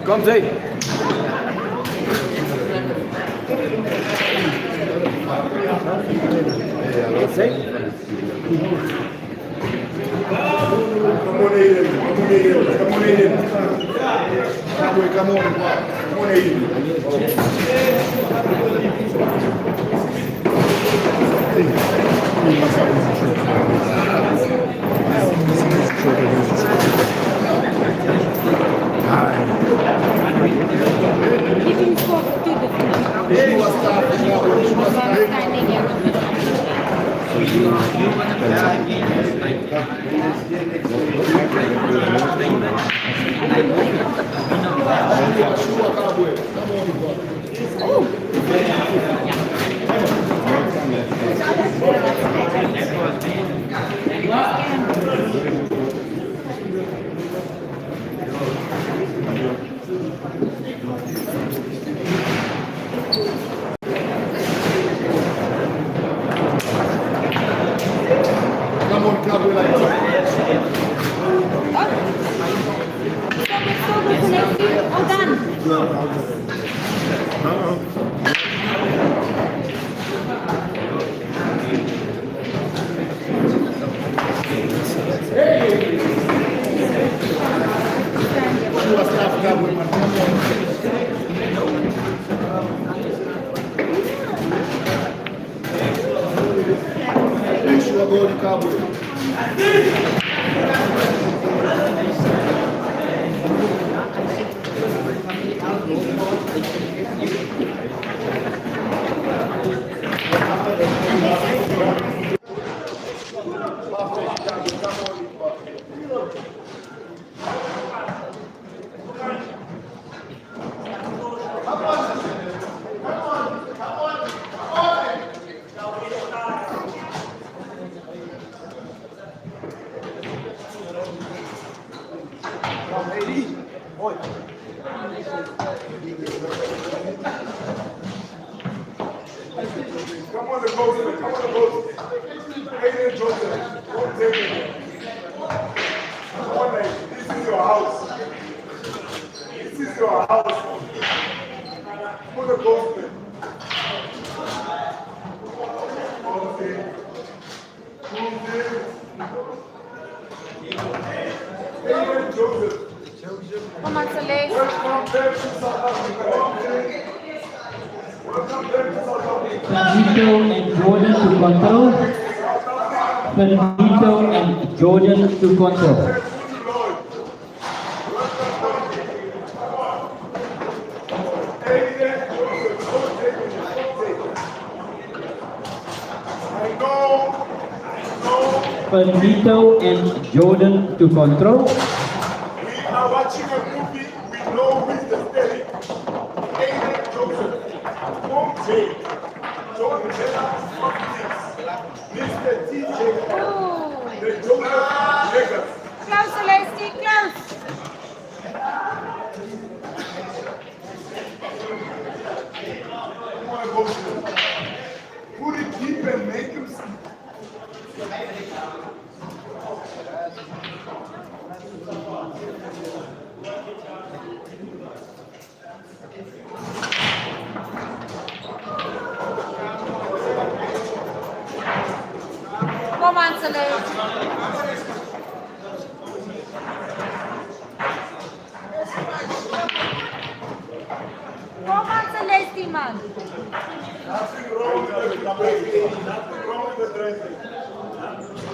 Come say. Come on, Aden. Come on, Aden. Come on, Aden. Kabwe, come on. Come on, Aden. Giving fork to the Come on, Kabwe, like that. all done. You are staff, Kabwe, man. Come on. Make sure go to Kabwe. Come on, the coach. Come on, the coach. Aden Joseph. Don't take it. Come on, mate. This is your house. This is your house. Come on, the coach, man. Aden Joseph. Come on, Celeste. Welcome back to South Africa. Welcome back to South Africa. Benito and Jordan to control. Benito and Jordan to control. Benito and Jordan to control. We are watching a movie. We know who is the steady. Aden Joseph. Home J. John Mr. TJ. The Joseph Vegas. Close, Celeste, close. Come on, go to it. Put it deep and make him see. Come on, Celeste. Come on, Celeste, man. Nothing wrong with the dressing. Nothing wrong with the dressing.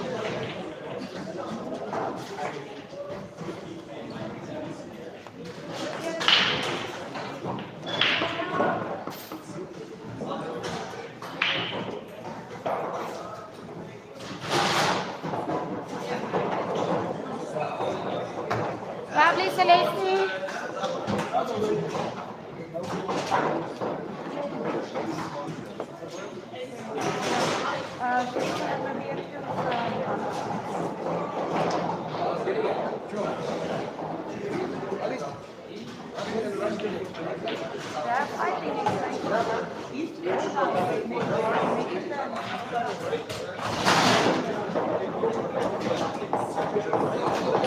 Lovely, Celeste. Yeah, I think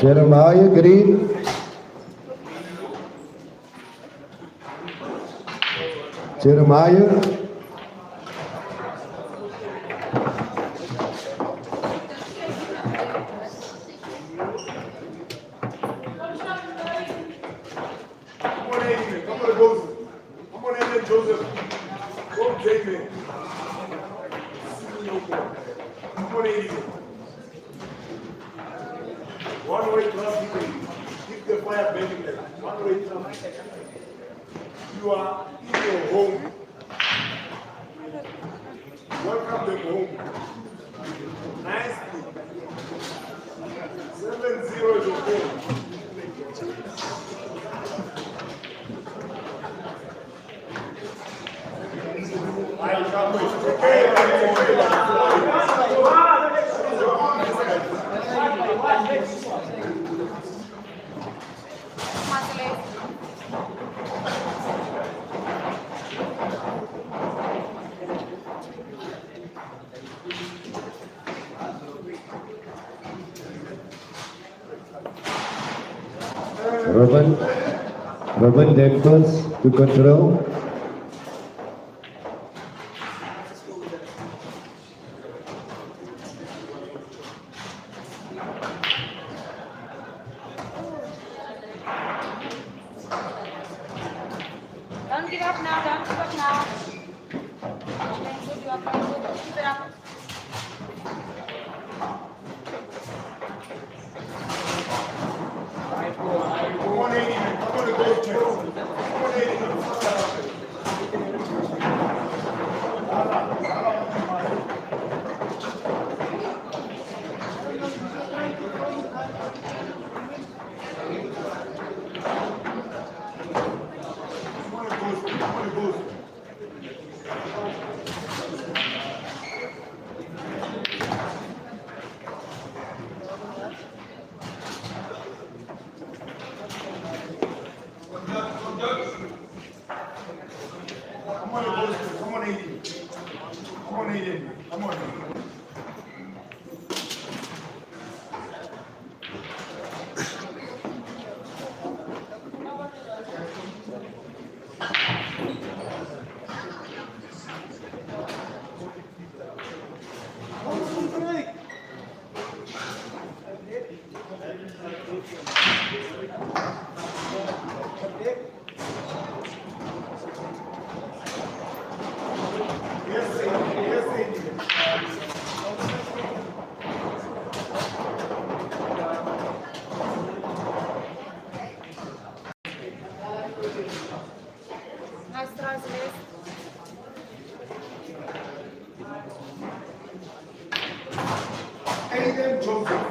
Jeremiah Green. Jeremiah. Come on, Aiden. Come on, Joseph. Come on, Aiden, Joseph. Go, David. Come on, Aiden. One way traffic. Keep the fire burning there. One way traffic. You are in your home. Welcome them home. Nicely. 7-0 is your home. come on, Celeste. Robin Dampers to control. Don't give up now, don't give up now. Playing good, you are playing good. Keep it up. Come on, Aiden. Come on, go, Joseph. Come on, Aiden. Come on, Joseph. Come on, Joseph. Come on, Joseph. Come on, Aiden. Come on, Aiden. Come on. Yes, Aiden. Yes, Aiden. Nice try, Celeste. Aiden Joseph.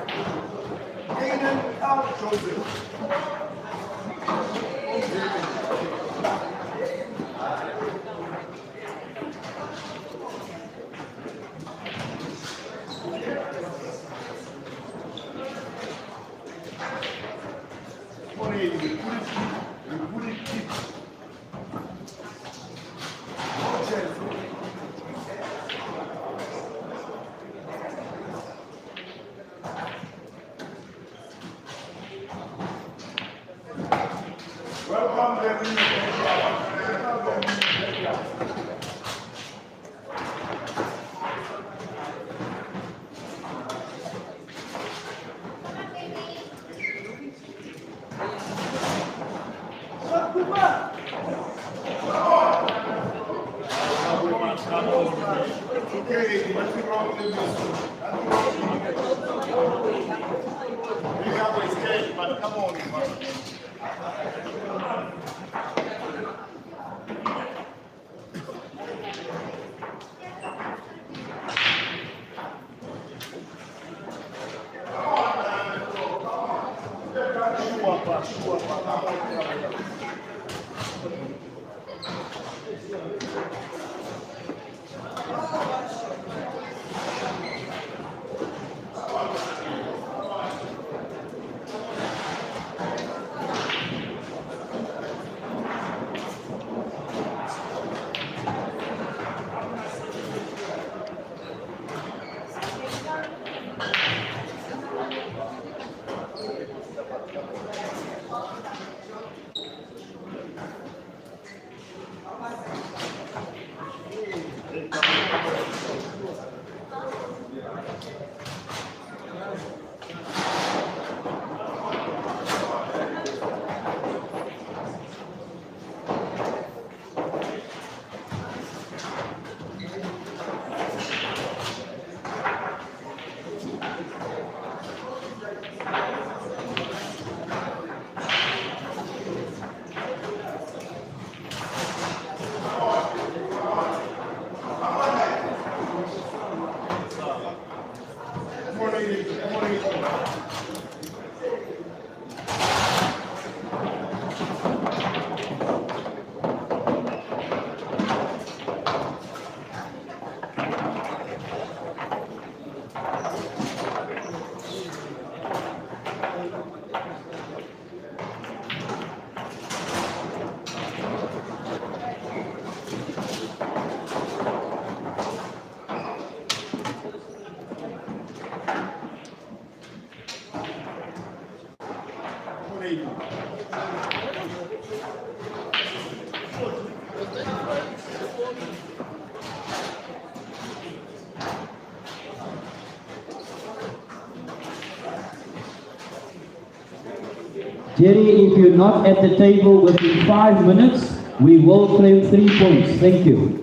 Aiden L. Joseph. Come on, Aiden. You put it deep. You put it deep. No chance. Welcome them in the backyard. Welcome them in the backyard. Okay, nothing wrong with this. Nothing wrong with this. We have a stage, but come on. Jerry, if you're not at the table within 5 minutes, we will claim 3 points. Thank you.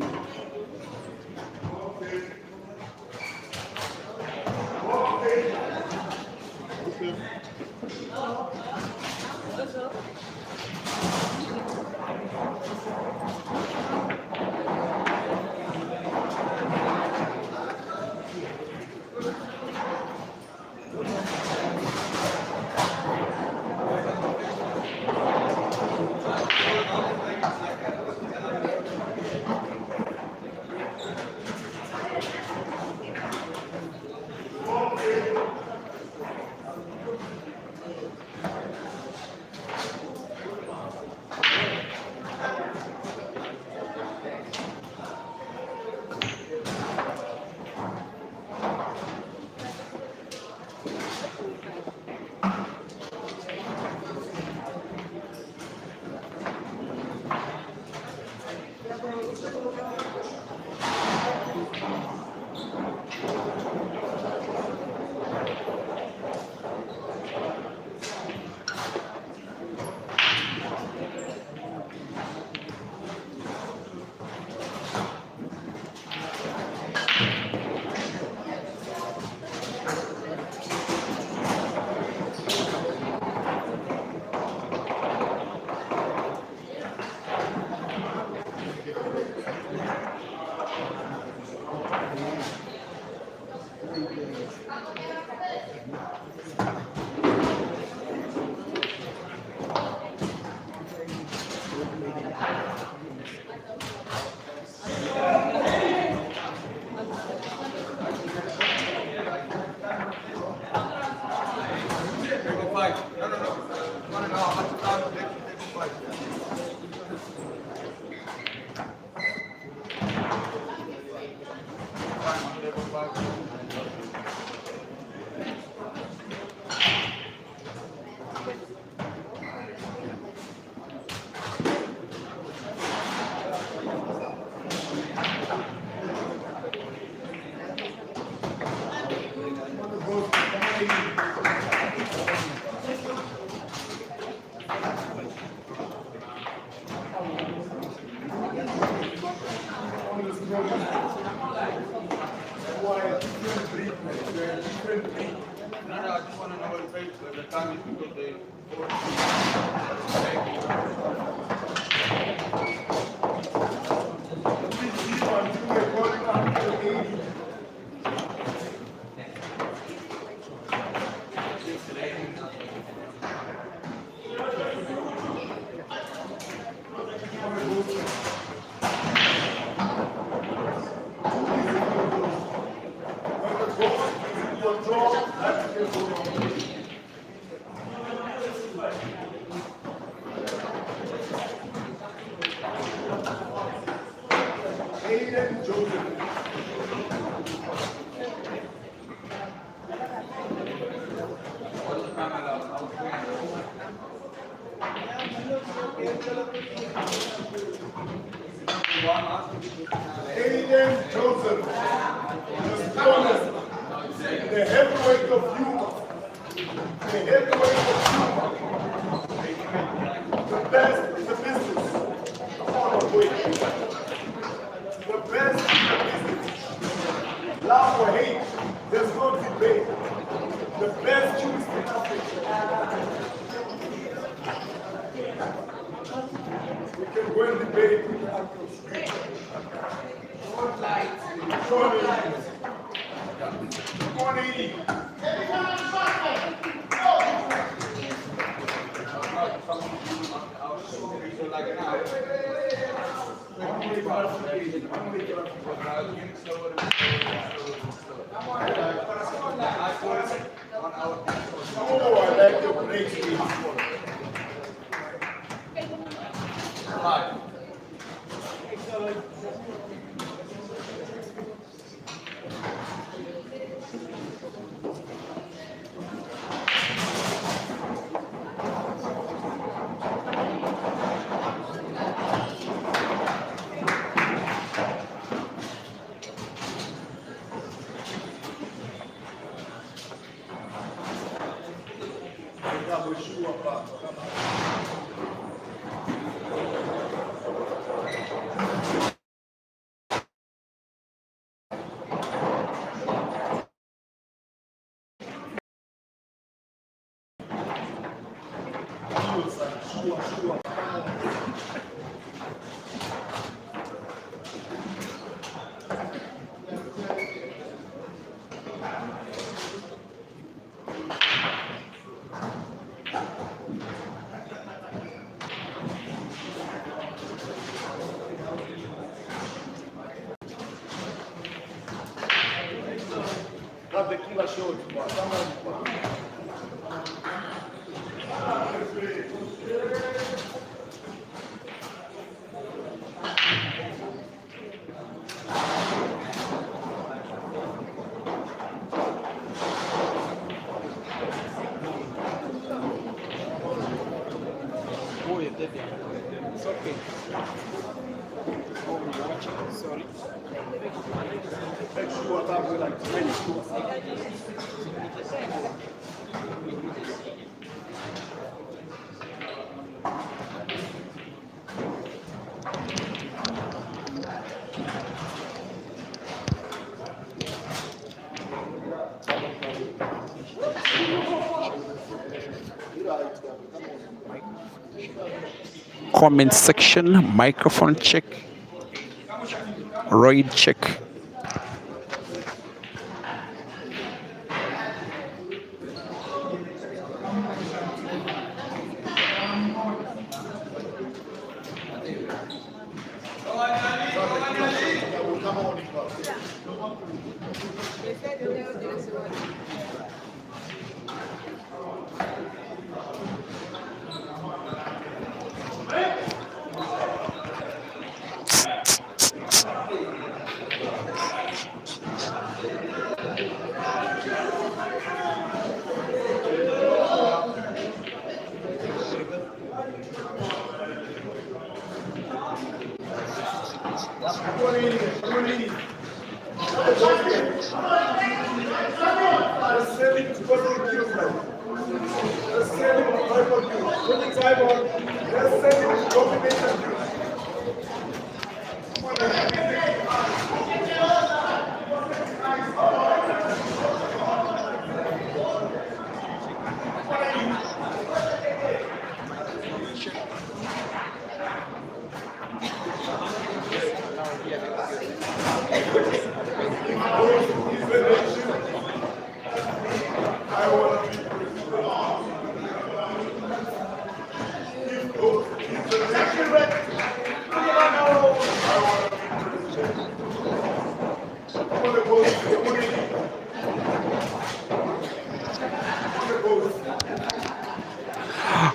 Aden Joseph. Aden Joseph, the strongest, the heavyweight of you, the heavyweight of you, the best in the business. Come on, boy. The best in the business. Love or hate, there's no debate. The best jurist in Africa. We can go and debate with the uncles. Short light. Short light. 180. Oh, I like the break. It's okay. Oh, you're watching. Sorry. Make sure that we like to Comment section, microphone check, Royd check.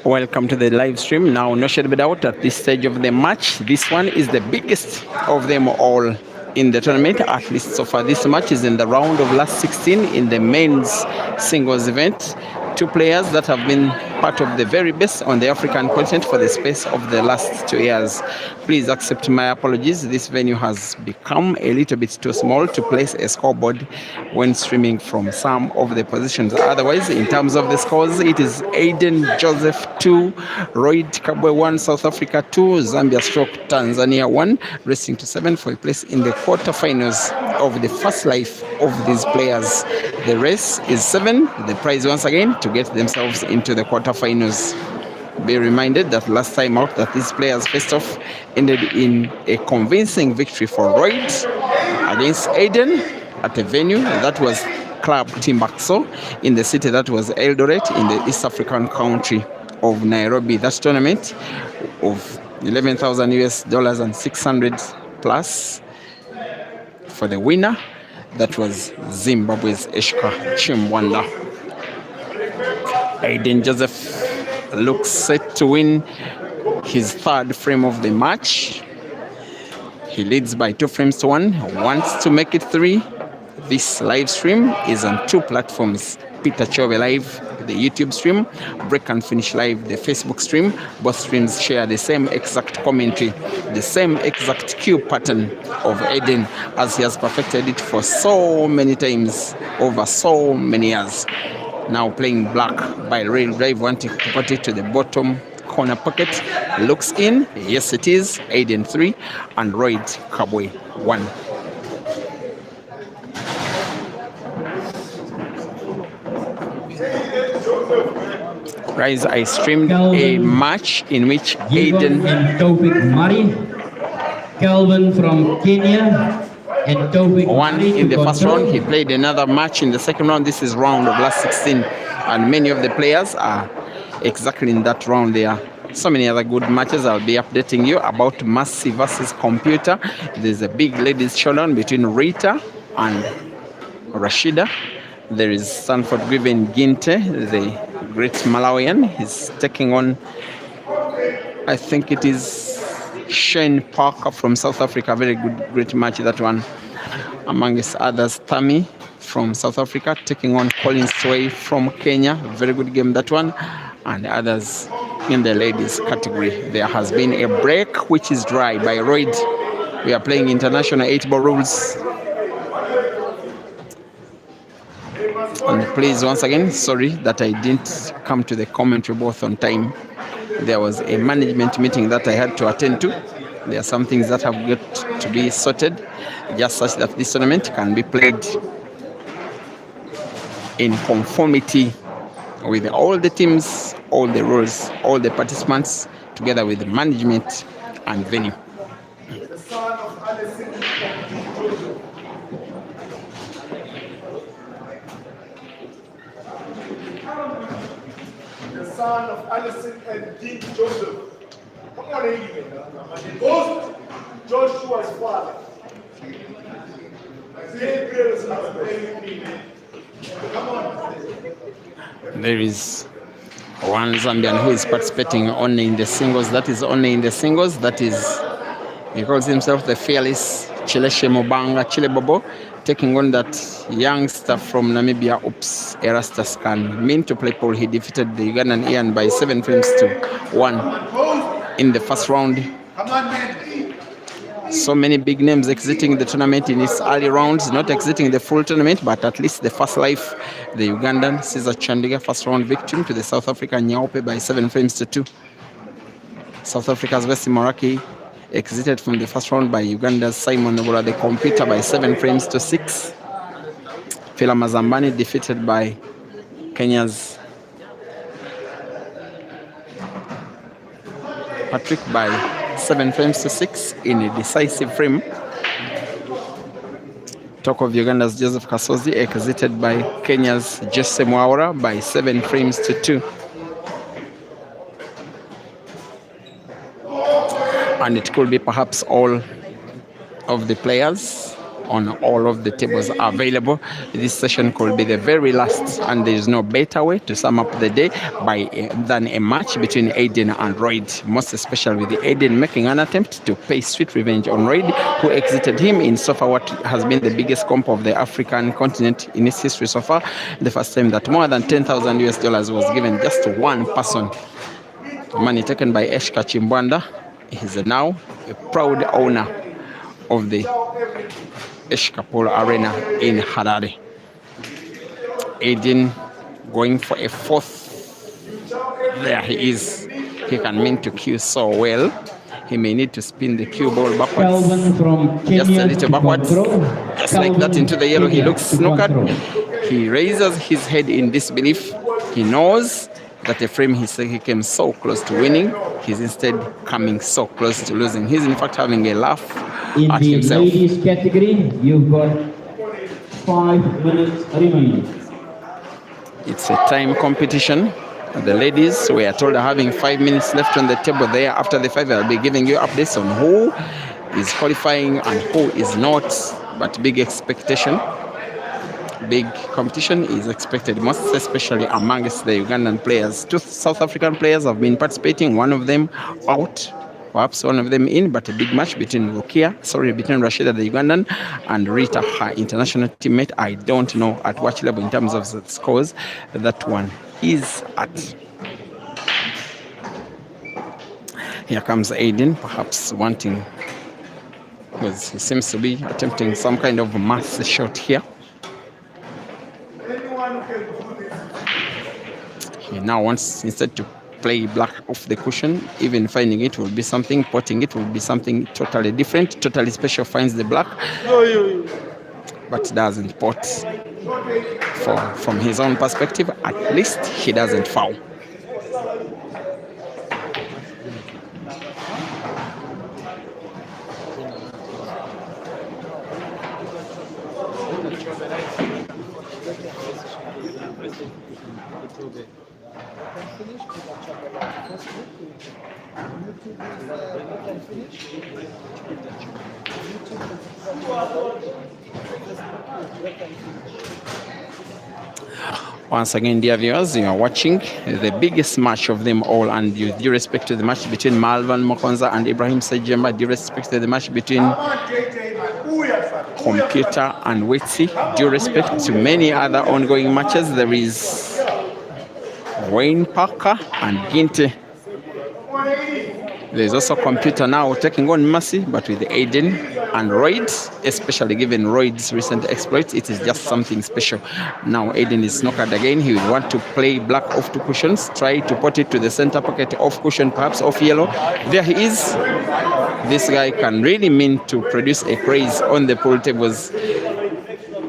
Welcome to the live stream. Now, no shade of a doubt, at this stage of the match, this one is the biggest of them all in the tournament. At least so far, this match is in the round of last 16 in the men's singles event. Two players that have been part of the very best on the African continent for the space of the last 2 years. Please accept my apologies. This venue has become a little bit too small to place a scoreboard when streaming from some of the positions. Otherwise, in terms of the scores, it is Aden Joseph 2, Royd Kabwe 1, South Africa 2, Zambia stroke Tanzania 1, racing to 7 for a place in the quarterfinals of the first life of these players. The race is 7. The prize once again to get themselves into the quarterfinals. Be reminded that last time out that these players faced off ended in a convincing victory for Royd against Aden at a venue that was Club Timbakso in the city that was Eldoret in the East African country of Nairobi. That tournament of $11,000 and 600 plus for the winner. That was Zimbabwe's Eshka Chimwanda. Aden Joseph looks set to win his third frame of the match. He leads by 2 frames to 1, wants to make it 3. This live stream is on 2 platforms: Peter Chove Live, the YouTube stream, Break and Finish Live, the Facebook stream. Both streams share the same exact commentary, the same exact cue pattern of Aden, as he has perfected it for so many times over so many years. Now playing black by Rail Drive, wanting to put it to the bottom corner pocket. Looks in. Yes, it is. Aden 3 and Royd Kabwe 1. Guys, I streamed a match in which Aden and Tawfiq Mari. Kelvin from Kenya and Tawfiq won Mari in the to first control. round. He played another match in the second round. This is round of last 16, and many of the players are exactly in that round there. So many other good matches. I'll be updating you about Massey versus Computer. There's a big ladies showdown between Rita and Rashida. There is Sanford Griven Ginte, the great Malawian. He's taking on, I think it is Shane Parker from South Africa. Very good, great match, that one. Amongst others, Tammy from South Africa taking on Colin Sway from Kenya. Very good game, that one. And others in the ladies category. There has been a break, which is dry by Royd. We are playing international 8-ball rules. And please, once again, sorry that I didn't come to the commentary booth on time. There was a management meeting that I had to attend to. There are some things that have got to be sorted, just such that this tournament can be played in conformity with all the teams, all the rules, all the participants, together with the management and venue. The son of Alison the son of Alison and Dean Joseph. Come on, Aiden. Both Joshua's father. Gabriel's husband. Come on. There is one Zambian who is participating only in the singles. That is only in the singles. That is, he calls himself the fearless Chileshe Mobanga Chilebobo, taking on that youngster from Namibia, Erastus Khan. Mean to play Paul, he defeated the Ugandan Ian by 7 frames to 1 in the first round. Come on, man. So many big names exiting the tournament in its early rounds, not exiting the full tournament, but at least the first life. The Ugandan Caesar Chandiga, first round victim to the South African Nyaope by 7 frames to 2. South Africa's Vesi Moraki exited from the first round by Uganda's Simon Nobora, the Computer, by 7 frames to 6. Fela Mazambani defeated by Kenya's Patrick by 7 frames to 6 in a decisive frame. Talk of Uganda's Joseph Kasozi exited by Kenya's Jesse Mwaura by 7 frames to 2. And it could be perhaps all of the players on all of the tables are available. This session could be the very last, and there is no better way to sum up the day than a match between Aden and Royd, most especially with Aden making an attempt to pay sweet revenge on Royd, who exited him in so far what has been the biggest comp of the African continent in its history so far. The first time that more than $10,000 was given just to one person. Money taken by Eshka Chimbwanda. He is now a proud owner of the Eshkapol Arena in Harare. Aden going for a fourth. There he is. He can mean to cue so well. He may need to spin the cue ball backwards. Just a little backwards. Just like that into the yellow. He looks snookered. He raises his head in disbelief. He knows that the frame he came so close to winning. He's instead coming so close to losing. He's in fact having a laugh In at the himself. ladies category, you've got 5 minutes remaining. It's a time competition. The ladies, we are told, are having 5 minutes left on the table there. After the 5, I'll be giving you updates on who is qualifying and who is not, but big expectation. Big competition is expected, most especially amongst the Ugandan players. 2 South African players have been participating, one of them out, perhaps one of them in, but a big match between between Rashida, the Ugandan, and Rita, her international teammate. I don't know at what level in terms of the scores that one is at. Here comes Aden, perhaps wanting, because he seems to be attempting some kind of mass shot here. Anyone who can do this. He now wants instead to play black off the cushion. Even finding it will be something, potting it will be something totally different, totally special. Finds the black, but doesn't pot. From his own perspective, at least he doesn't foul. Once again, dear viewers, you are watching the biggest match of them all, and with due respect to the match between Malvan Mokonza and Ibrahim Sejemba, due respect to the match between Computer and Wetsi, due respect to many other ongoing matches, there is Wayne Parker and Ginte. There's also Computer now taking on Mercy, but with Aden and Royd, especially given Royd's recent exploits, it is just something special. Now Aden is snookered again. He will want to play black off 2 cushions, try to put it to the center pocket off cushion, perhaps off yellow. There he is. This guy can really mean to produce a craze on the pool tables.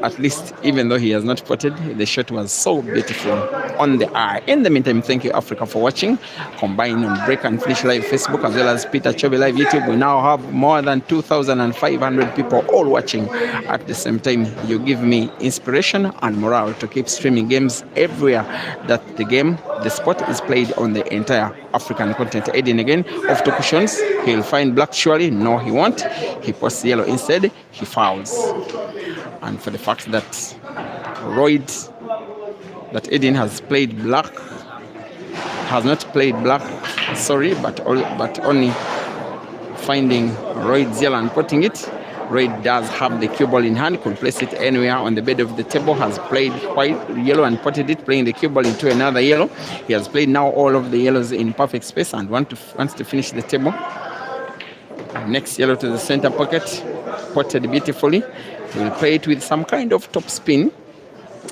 At least, even though he has not potted, the shot was so beautiful on the eye. In the meantime, thank you, Africa, for watching. Combine on Break and Finish Live Facebook as well as Peter Chobe Live YouTube. We now have more than 2,500 people all watching at the same time. You give me inspiration and morale to keep streaming games everywhere that the sport is played on the entire African continent. Aden again, off 2 cushions. He'll find black surely. No, he won't. He posts yellow instead. He fouls. And for the fact that Aden has played black, has not played black, but only finding Royd's yellow and putting it. Royd does have the cue ball in hand, could place it anywhere on the bed of the table, has played yellow and potted it, playing the cue ball into another yellow. He has played now all of the yellows in perfect space and wants to finish the table. Next yellow to the center pocket, potted beautifully. He will play it with some kind of top spin.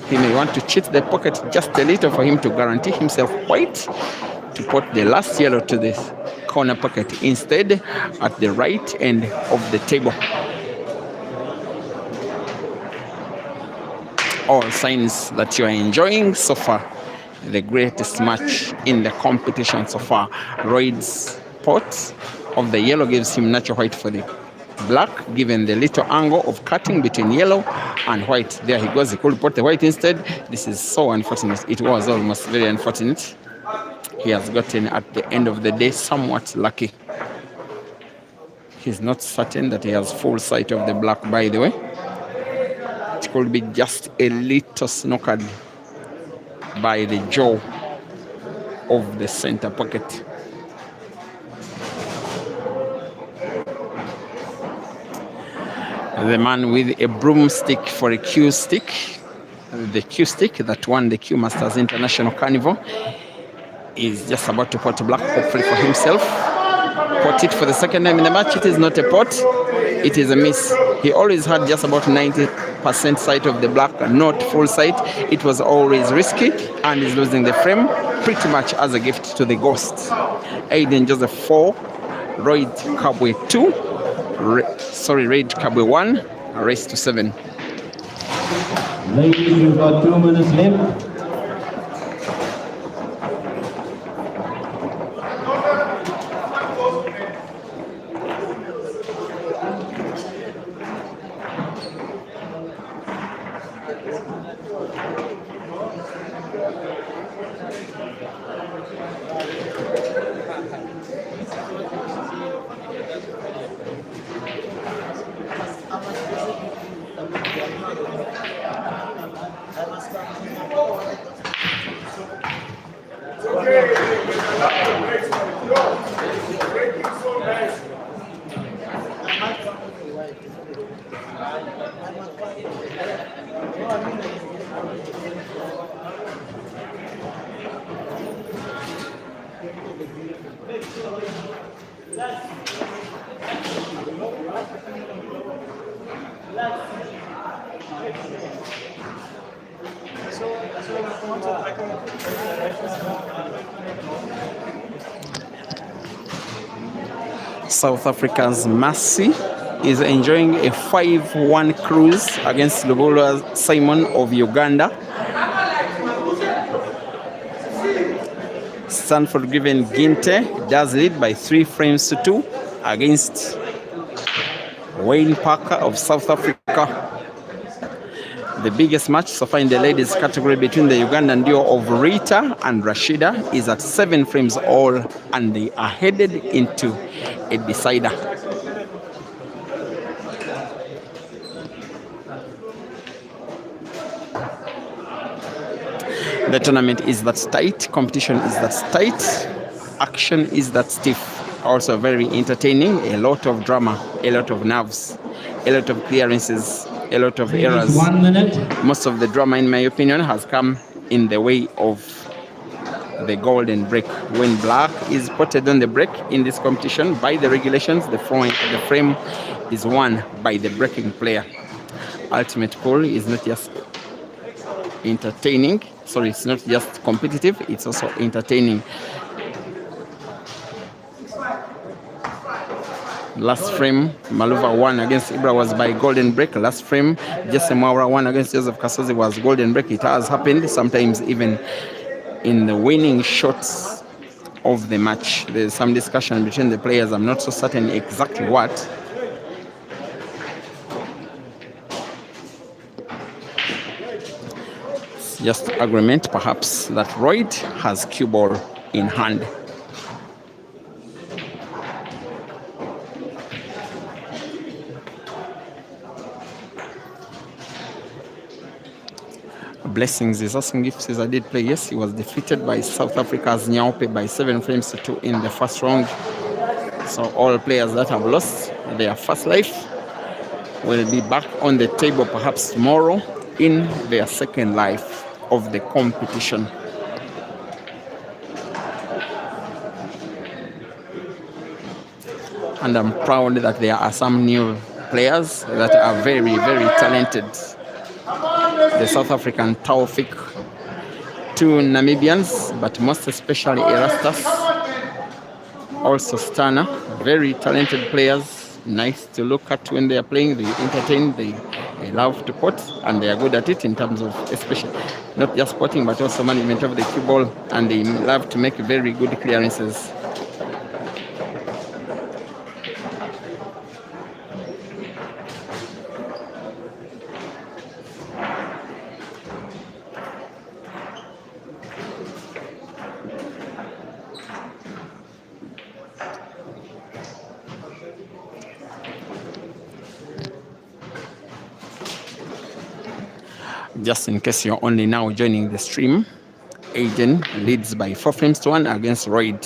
He may want to cheat the pocket just a little for him to guarantee himself white to put the last yellow to the corner pocket instead at the right end of the table. All signs that you are enjoying so far the greatest match in the competition so far. Royd's pot of the yellow gives him natural white for the black, given the little angle of cutting between yellow and white. There he goes. He could put the white instead. This is so unfortunate. It was almost very unfortunate. He has gotten, at the end of the day, somewhat lucky. He's not certain that he has full sight of the black, by the way. It could be just a little snookered by the jaw of the center pocket. The man with a broomstick for a cue stick, the cue stick that won the Cue Masters International Carnival, is just about to pot black, hopefully for himself. Pot it for the second time in the match. It is not a pot, it is a miss. He always had just about 90% sight of the black, not full sight. It was always risky, and is losing the frame pretty much as a gift to the ghost. Aden Joseph 4, Royd Kabwe 2. Raid Kabwe 1, race to 7. Ladies, we've got 2 minutes left. Okay, next one. Go. Breaking so nice. South Africa's Mercy is enjoying a 5-1 cruise against Lubola Simon of Uganda. Stanford Given Ginte does lead by 3 frames to 2 against Wayne Parker of South Africa. The biggest match so far in the ladies category between the Ugandan duo of Rita and Rashida is at 7 frames all, and they are headed into a decider. The tournament is that tight, competition is that tight, action is that stiff. Also very entertaining, a lot of drama, a lot of nerves, a lot of clearances, a lot of errors. 1 minute. Most of the drama, in my opinion, has come in the way of the golden break. When black is potted on the break in this competition, by the regulations, the frame is won by the breaking player. Ultimate pool is not just entertaining, sorry, it's not just competitive, it's also entertaining. Last frame, Maluva won against Ibra was by golden break. Last frame, Jesse Maura won against Joseph Kasozi was golden break. It has happened sometimes even in the winning shots of the match. There's some discussion between the players. I'm not so certain exactly what. It's just agreement, perhaps, that Royd has cue ball in hand. Blessings is asking if Caesar did play. Yes, he was defeated by South Africa's Nyaupe by 7 frames to 2 in the first round. So all players that have lost their first life will be back on the table perhaps tomorrow in their second life of the competition. And I'm proud that there are some new players that are very, very talented. The South African Taufik, 2 Namibians, but most especially Erastus, also Stana, very talented players, nice to look at when they are playing, they entertain, they love to pot, and they are good at it in terms of especially not just potting but also management of the cue ball, and they love to make very good clearances. Just in case you're only now joining the stream, Aden leads by 4 frames to 1 against Royd,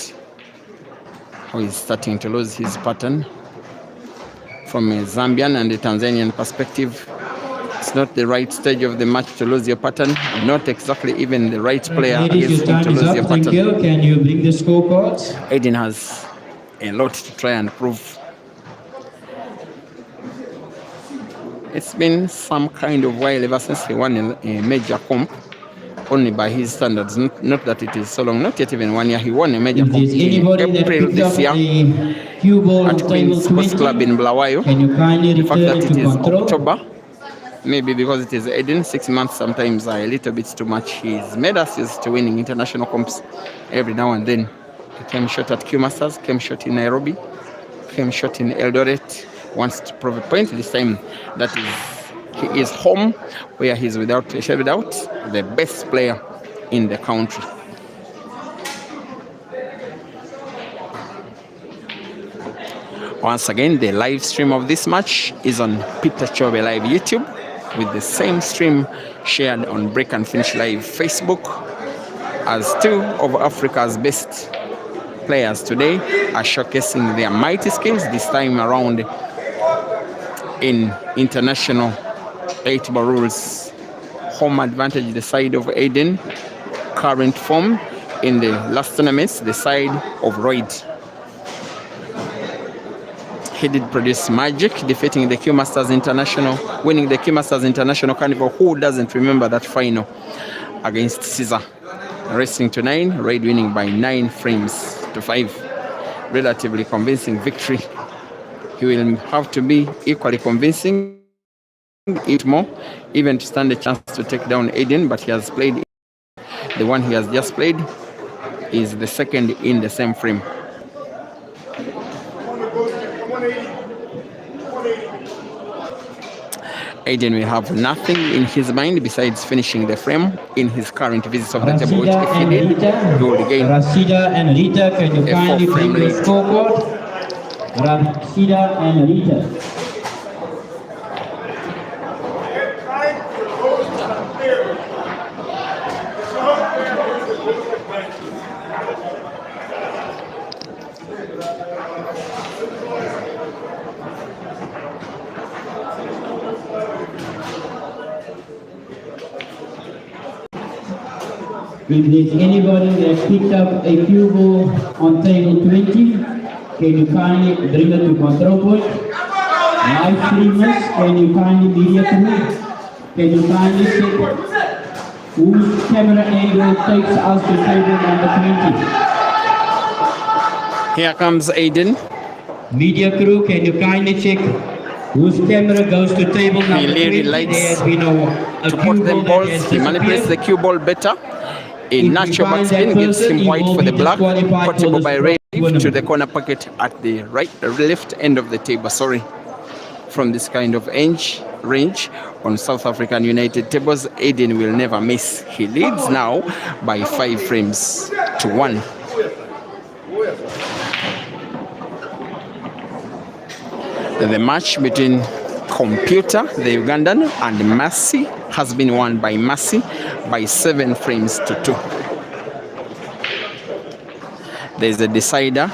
who is starting to lose his pattern. From a Zambian and a Tanzanian perspective, it's not the right stage of the match to lose your pattern, not exactly even the right player Ladies, against your him to time is lose up. your Thank pattern. you. Can you bring the scorecards? Aden has a lot to try and prove. It's been some kind of while ever since he won a major comp, only by his standards, not that it is so long, not yet even 1 year. He won a major If comp there's in anybody that April picked up this year a cue ball at of table Queen's Sports 20, Club in Bulawayo. can you kindly The fact return that it it to is control? October, maybe because it is Aden, 6 months sometimes are a little bit too much. He's made us used to winning international comps every now and then. He came short at Q Masters, came short in Nairobi, came short in Eldoret. Wants to prove a point this time that he is home, where he's without a shadow of doubt the best player in the country. Once again, the live stream of this match is on Peter Chobe Live YouTube. with the same stream shared on Break and Finish Live Facebook, as two of Africa's best players today are showcasing their mighty skills this time around in international 8-ball rules. Home advantage, the side of Aden. Current form in the last tournaments, the side of Royd. He did produce magic, defeating the Q Masters International, winning the Q Masters International Carnival. Who doesn't remember that final against Caesar? Racing to 9, Royd winning by 9 frames to 5. Relatively convincing victory. He will have to be equally convincing, it more, even to stand a chance to take down Aden, but he has played. The one he has just played is the second in the same frame. Aden will have nothing in his mind besides finishing the frame in his current visits of the table, which if he did, he would gain Rashida and Rita, can you a kindly 4-frame bring the lead. scoreboard? Rashida and Rita. If there's anybody that picked up a cue ball on table 20, can you kindly bring it to control point? Live streamers, can you kindly media to me? Can you kindly check whose camera angle takes us to table number 20? Here comes Aden. Media crew, can you kindly check whose camera goes to table number 20? He likes There has been a to cue put them ball that balls. has He manipulates the disappeared. cue ball better. A If natural we find backspin that gives person, him he white will for the be black, disqualified for portable this by red to tournament. the corner pocket at the left end of the table. From this kind of range on South African United tables, Aden will never miss. He leads now by 5 frames to 1. The match between Computer, the Ugandan, and Mercy has been won by Mercy by 7 frames to 2. There's a decider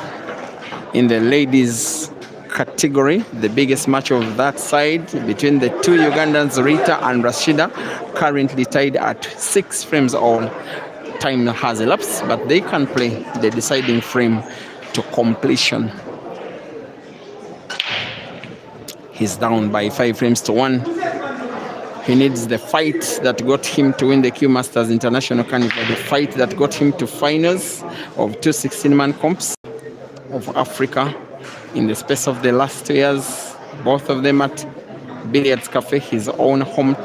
in the ladies category, the biggest match of that side between the two Ugandans, Rita and Rashida, currently tied at 6 frames all. Time has elapsed, but they can play the deciding frame to completion. He's down by 5 frames to 1. He needs the fight that got him to win the Q Masters International Carnival, the fight that got him to finals of 2 16-man comps of Africa in the space of the last 2 years, both of them at Billiards Cafe, his own home,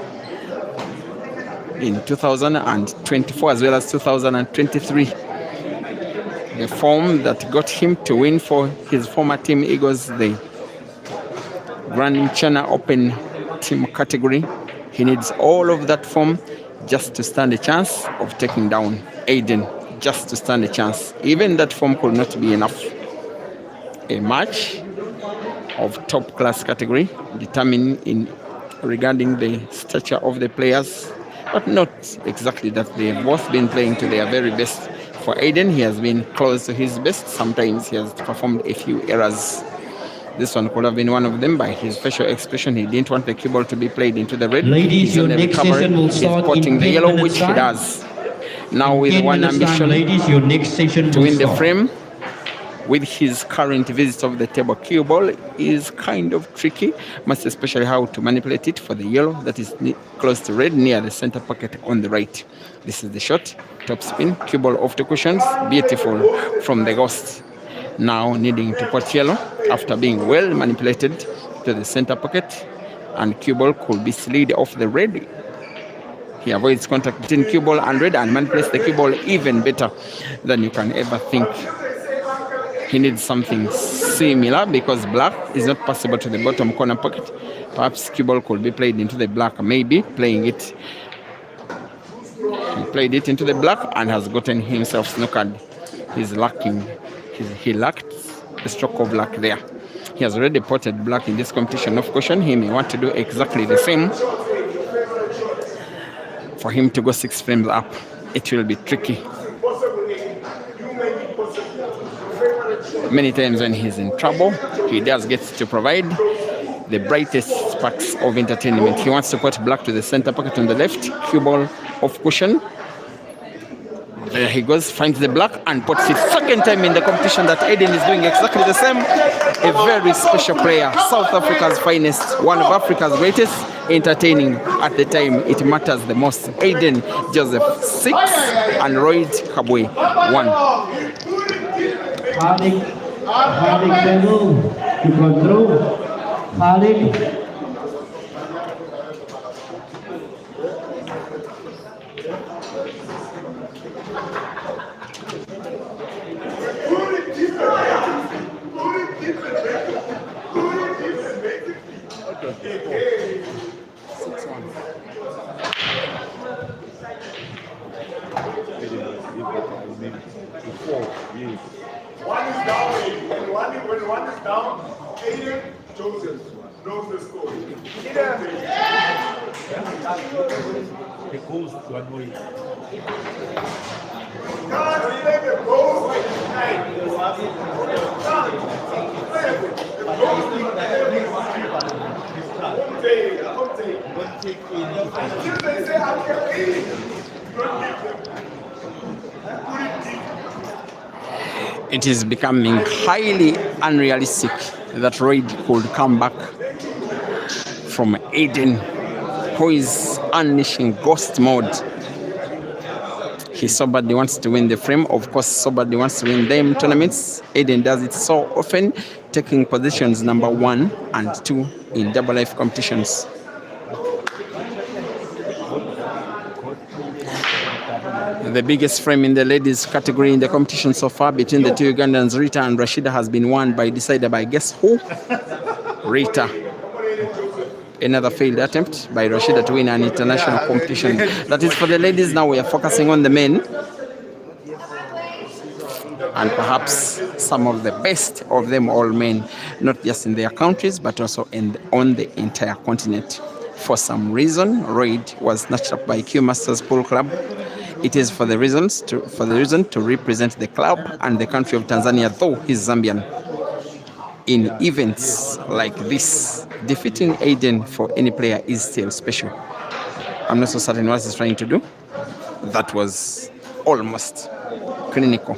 in 2024 as well as 2023. The form that got him to win for his former team Eagles, the Grand China Open team category. He needs all of that form just to stand a chance of taking down Aden, just to stand a chance. Even that form could not be enough. A match of top class category, determined in regarding the stature of the players, but not exactly that. They have both been playing to their very best. For Aden, he has been close to his best. Sometimes he has performed a few errors. This one could have been one of them by his facial expression. He didn't want the cue ball to be played into the red. Ladies, your next session will start He's potting in the 10 yellow, minutes which he time. does. Now with 10 one minutes time, ambition ladies, your next session to will win the start. frame. With his current visit of the table, cue ball is kind of tricky, most especially how to manipulate it for the yellow that is close to red near the center pocket on the right. This is the shot, top spin, cue ball off the cushions, beautiful from the ghost. Now needing to put yellow after being well manipulated to the center pocket, and cue ball could be slid off the red. He avoids contact between cue ball and red and manipulates the cue ball even better than you can ever think. He needs something similar because black is not possible to the bottom corner pocket. Perhaps cue ball could be played into the black, maybe playing it. He played it into the black and has gotten himself snookered. He's lacking. He lacked a stroke of luck there. He has already potted black in this competition. Of caution, he may want to do exactly the same. For him to go 6 frames up, it will be tricky. Possible, Aiden. You may be possible. Favorite choice. Many times when he's in trouble, he does get to provide the brightest sparks of entertainment. He wants to put black to the center pocket on the left, cue ball off cushion. There he goes, finds the black and puts it second time in the competition that Aden is doing exactly the same. A very special player, South Africa's finest, one of Africa's greatest, entertaining at the time it matters the most. Aden Joseph 6 and Royd Kabwe 1. Khalid Devil to control. Khalid. One is down, Aiden. And when one is down, Aiden Joseph knows the score. The goals to annoy. Can't play the goals tonight. Until they say I can leave, don't give them. Put it deep. It is becoming highly unrealistic that Royd could come back from Aden, who is unleashing ghost mode. He so badly wants to win the frame. Of course, so badly wants to win them tournaments. Aden does it so often, taking positions number 1 and 2 in double life competitions. The biggest frame in the ladies category in the competition so far between the two Ugandans, Rita and Rashida, has been won by decided by guess who? Rita. Another failed attempt by Rashida to win an international competition. That is for the ladies. Now we are focusing on the men. And perhaps some of the best of them all men, not just in their countries, but also on the entire continent. For some reason, Royd was snatched up by Q Masters Pool Club. It is for the reason to represent the club and the country of Tanzania, though he's Zambian. In events like this, defeating Aden for any player is still special. I'm not so certain what he's trying to do. That was almost clinical.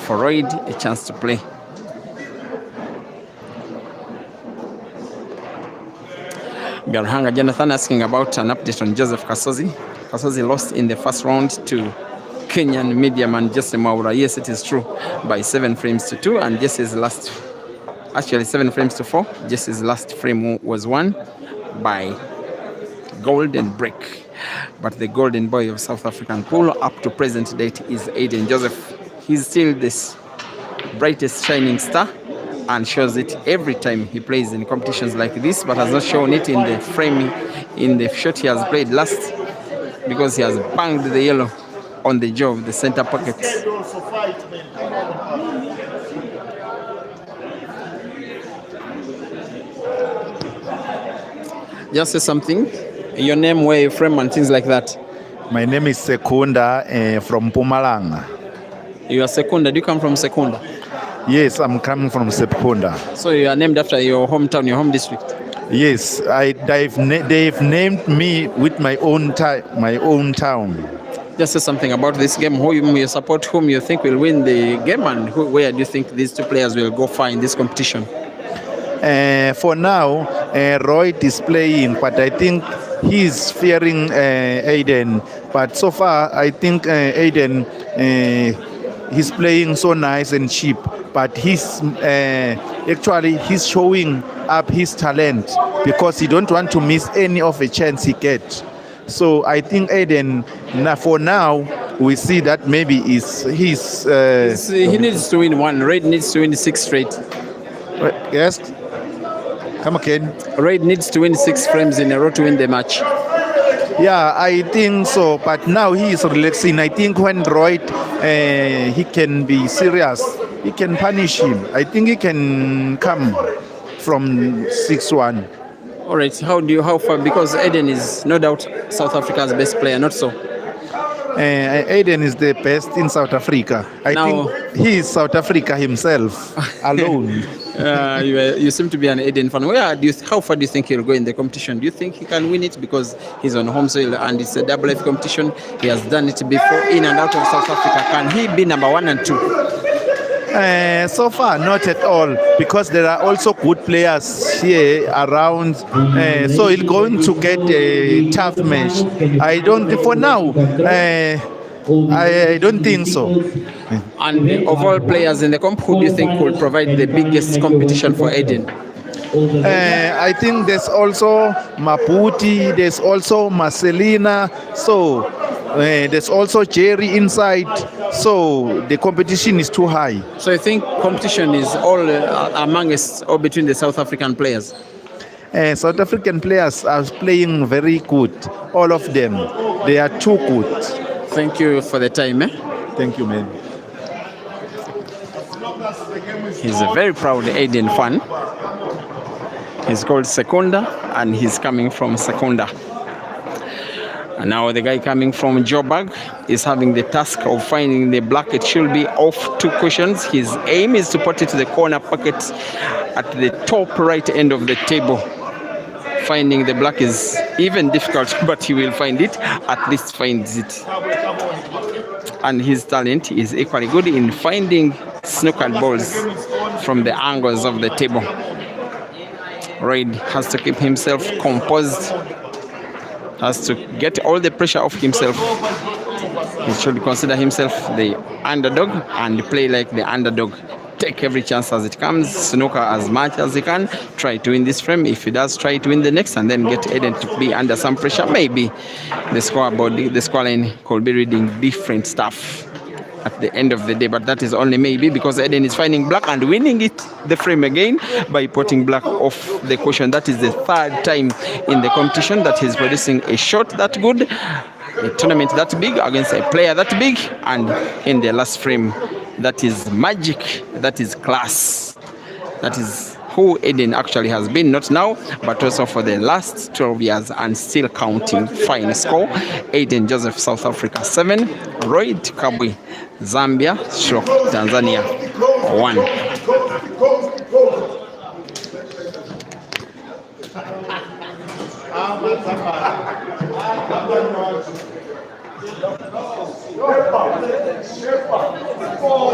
For Royd, a chance to play. Biarhanga Jonathan asking about an update on Joseph Kasozi. Kasozi lost in the first round to Kenyan mediaman Jesse Maura. Yes, it is true, by 7 frames to 2, and Jesse's last, actually 7 frames to 4. Jesse's last frame was won by Golden Break. But the golden boy of South African pool up to present date is Aden Joseph. He's still this brightest shining star and shows it every time he plays in competitions like this, but has not shown it in the frame, in the shot he has played last, because he has banged the yellow on the jaw of the center pocket. Just say something, your name, where you're from, and things like that. My name is Sekunda from Mpumalanga. You are Sekunda. Do you come from Sekunda? Yes, I'm coming from Sekunda. So you are named after your hometown, your home district? Yes, they've named me with my own town. Just say something about this game, whom you support, whom you think will win the game, and where do you think these two players will go far in this competition? For now, Royd is playing, but I think he's fearing Aden. But so far, I think Aden, he's playing so nice and cheap. But he's showing up his talent because he don't want to miss any of a chance he gets. So I think Aden, for now, we see that maybe he needs to win one. Red needs to win 6 straight. Yes. Come again. Red needs to win 6 frames in a row to win the match. Yeah, I think so. But now he is relaxing. I think when Royd, he can be serious. He can punish him. I think he can come from 6-1. All right. How far? Because Aden is no doubt South Africa's best player, not so. Aden is the best in South Africa. I Now- think he is South Africa himself alone. You seem to be an Aden fan. How far do you think he'll go in the competition? Do you think he can win it because he's on home soil and it's a double F competition? He has done it before in and out of South Africa. Can he be number 1 and 2? So far, not at all, because there are also good players here around. So he's going to get a tough match. For now, I don't think so. And of all players in the comp, who do you think will provide the biggest competition for Aden? I think there's also Maputi, there's also Marcelina, so there's also Jerry inside. So the competition is too high. So I think competition is all amongst or between the South African players. South African players are playing very good, all of them. They are too good. Thank you for the time. Thank you, man. He's a very proud Aden fan. He's called Secunda and he's coming from Secunda. And now the guy coming from Joburg is having the task of finding the black. It should be off 2 cushions. His aim is to put it to the corner pocket at the top right end of the table. Finding the black is even difficult, but he will find it, at least finds it. And his talent is equally good in finding snookered balls from the angles of the table. Reid has to keep himself composed, has to get all the pressure off himself. He should consider himself the underdog and play like the underdog. Take every chance as it comes, snooker as much as he can, try to win this frame. If he does, try to win the next and then get Aden to be under some pressure. Maybe the scoreboard, the scoreline could be reading different stuff at the end of the day, but that is only maybe, because Aden is finding black and winning the frame again by putting black off the cushion. That is the 3rd time in the competition that he's producing a shot that good, a tournament that big against a player that big, and in the last frame. That is magic, that is class. That is who Aden actually has been, not now, but also for the last 12 years and still counting. Fine score. Aden Joseph, South Africa 7, Royd Kabwe, Zambia, Tanzania 1.